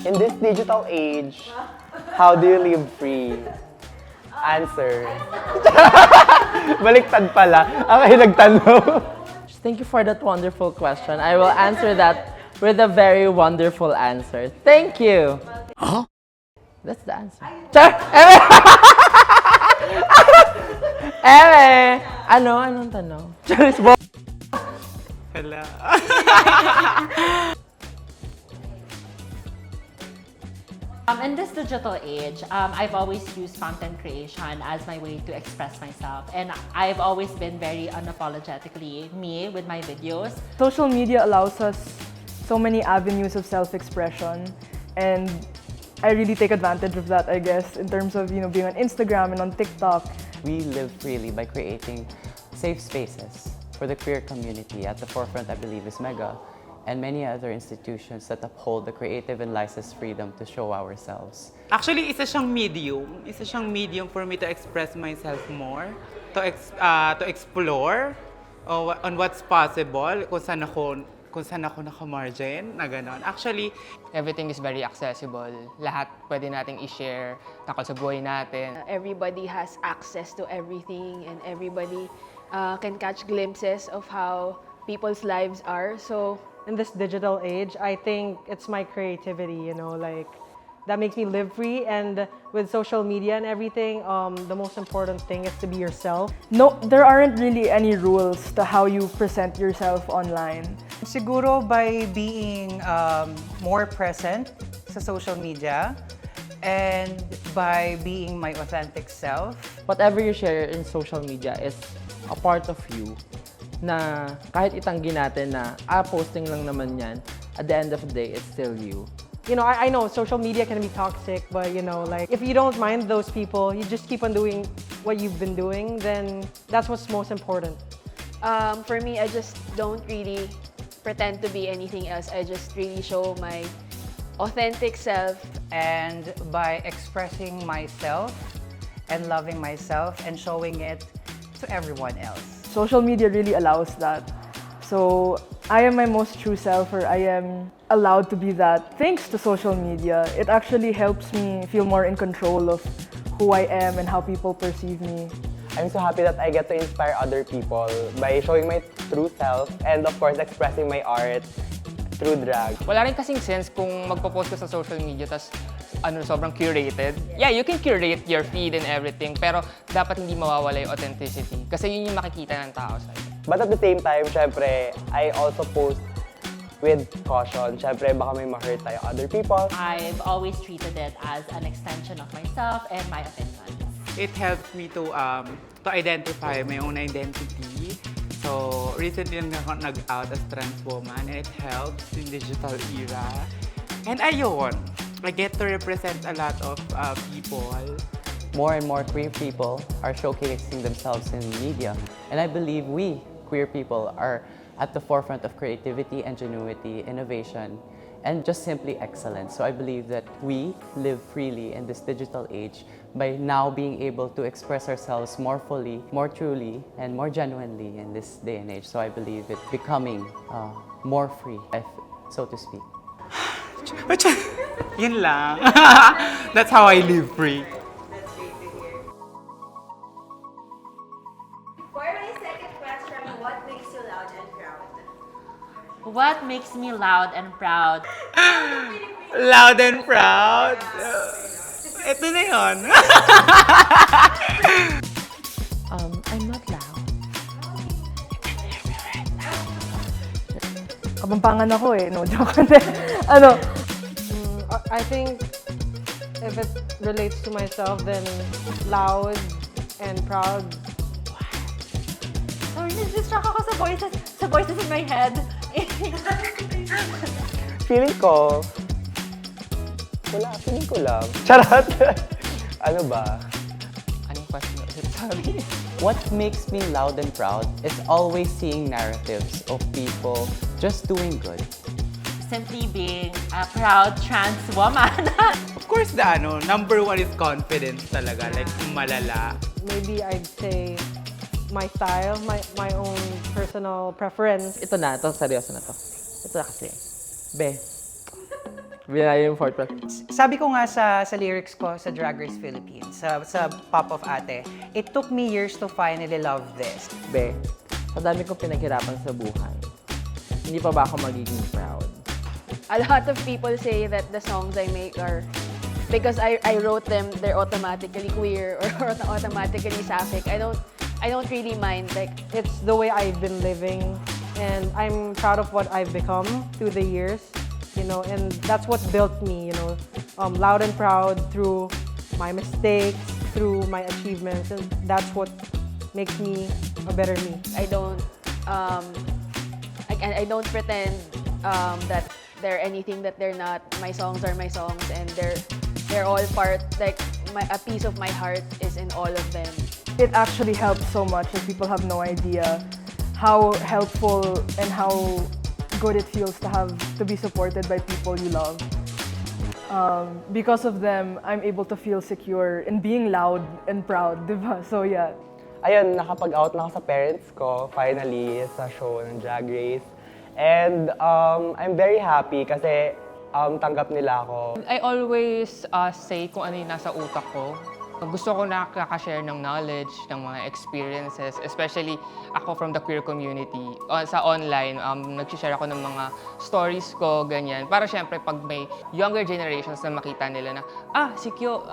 In this digital age, how do you live free? Answer. Baliktad pala. Ako yung nagtanong. Thank you for that wonderful question. I will answer that with a very wonderful answer. Thank you. Huh? That's the answer. Char! Anong tanong? Charis bo. Hala. In this digital age, I've always used content creation as my way to express myself. And I've always been very unapologetically me with my videos. Social media allows us so many avenues of self-expression, and I really take advantage of that, I guess, in terms of, being on Instagram and on TikTok. We live freely by creating safe spaces for the queer community. At the forefront, I believe, is Mega and many other institutions that uphold the creative and licensed freedom to show ourselves. Actually, isa siyang medium. Isa siyang medium for me to express myself more, to explore on what's possible, kung saan ako nakamargin, na gano'n. Actually, everything is very accessible. Lahat pwede nating i-share tungkol sa buhay natin. Everybody has access to everything, and everybody can catch glimpses of how people's lives are. So In this digital age, I think it's my creativity, that makes me live free. And with social media and everything, the most important thing is to be yourself. No, there aren't really any rules to how you present yourself online. Siguro by being more present sa social media and by being my authentic self. Whatever you share in social media is a part of you na kahit itanggi natin na posting lang naman yan, at the end of the day, it's still you. I know social media can be toxic, but if you don't mind those people, you just keep on doing what you've been doing, then that's what's most important. for me, I just don't really pretend to be anything else. I just really show my authentic self. And by expressing myself and loving myself and showing it to everyone else. Social media really allows that. So I am my most true self, or I am allowed to be that. Thanks to social media, it actually helps me feel more in control of who I am and how people perceive me. I'm so happy that I get to inspire other people by showing my true self and of course expressing my art through drag. Wala rin kasing sense kung magpo-post ka sa social media tas sobrang curated. Yeah, you can curate your feed and everything, pero dapat hindi mawawala yung authenticity kasi yun yung makikita ng tao sa'yo. But at the same time, syempre, I also post with caution. Syempre, baka may ma-hurt tayo other people. I've always treated it as an extension of myself and my opinions. it helps me to identify my own identity. So, recently ako nag-out as trans woman, and it helps in digital era. And ayun, I get to represent a lot of people. More and more queer people are showcasing themselves in media. And I believe we, queer people, are at the forefront of creativity, ingenuity, innovation, and just simply excellence. So I believe that we live freely in this digital age by now being able to express ourselves more fully, more truly, and more genuinely in this day and age. So I believe it becoming more free, so to speak. Yun lang. That's how I live free. For my second question, what makes you loud and proud? What makes me loud and proud? Loud and proud? Ito na yun. I'm not loud. Kabampangan ako eh. No, joke. I think if it relates to myself, then loud and proud. Sorry, nadidistract ako sa voices in my head. Feeling ko lang. Charot! Ano ba? Anong question ulit? Sorry. What makes me loud and proud is always seeing narratives of people just doing good. Simply being a proud trans woman. Of course, number one is confidence talaga. Like, malala. Maybe I'd say my style, my own personal preference. Ito na, ito seryoso na to. Ito na kasi. Be, Binaya yung fourth part. Sabi ko nga sa lyrics ko sa Drag Race Philippines, sa Pop of Ate, it took me years to finally love this. Be, sa dami kong pinaghirapan sa buhay, hindi pa ba ako magiging proud? A lot of people say that the songs I make are because I wrote them, they're automatically queer or automatically sapphic. I don't really mind. Like, It's the way I've been living, and I'm proud of what I've become through the years, you know, and that's what built me, you know, loud and proud through my mistakes, through my achievements, and that's what makes me a better me. I don't pretend that they're anything that they're not. My songs are my songs, and they're all part. Like, a piece of my heart is in all of them. It actually helps so much, and people have no idea how helpful and how good it feels to be supported by people you love. Because of them, I'm able to feel secure in being loud and proud, diba? So yeah. Ayun, nakapag-out na ako sa parents ko, finally, sa show ng Drag Race. And I'm very happy kasi tanggap nila ako. I always say kung ano yung nasa utak ko. Gusto ko nakaka-share ng knowledge, ng mga experiences, especially ako from the queer community. Sa online, nag-share ako ng mga stories ko, ganyan. Para syempre, pag may younger generations na makita nila na, si Kyo,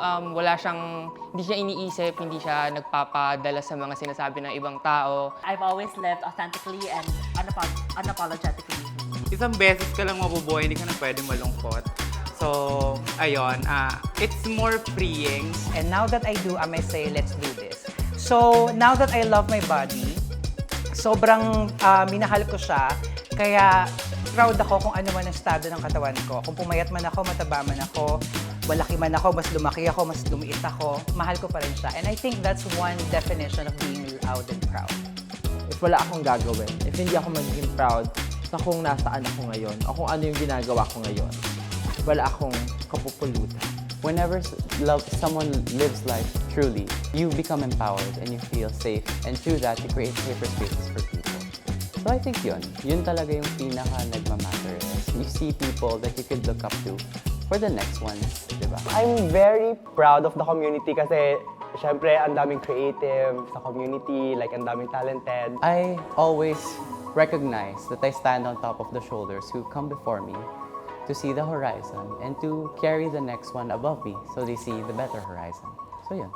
hindi siya iniisip, hindi siya nagpapadala sa mga sinasabi ng ibang tao. I've always lived authentically and unapologetically. Isang beses ka lang mabubuhay, hindi ka na pwede malungkot. So, ayun, it's more freeing. And now that I do, I may say, let's do this. So, now that I love my body, sobrang minahal ko siya. Kaya, proud ako kung ano man ang estado ng katawan ko. Kung pumayat man ako, mataba man ako, malaki man ako, mas lumaki ako, mas lumiit ako, mahal ko pa rin siya. And I think that's one definition of being loud and proud. If wala akong gagawin, if hindi ako magiging proud sa kung nasaan ako ngayon, o kung ano yung ginagawa ko ngayon, wala akong kapupulutan. Whenever someone lives life truly, you become empowered and you feel safe. And through that, you create safer spaces for people. So I think yun talaga yung pinaka nagmamatter is you see people that you could look up to for the next ones, di ba? I'm very proud of the community kasi syempre ang daming creative sa community, like ang daming talented. I always recognize that I stand on top of the shoulders who come before me to see the horizon and to carry the next one above me so they see the better horizon. So yun.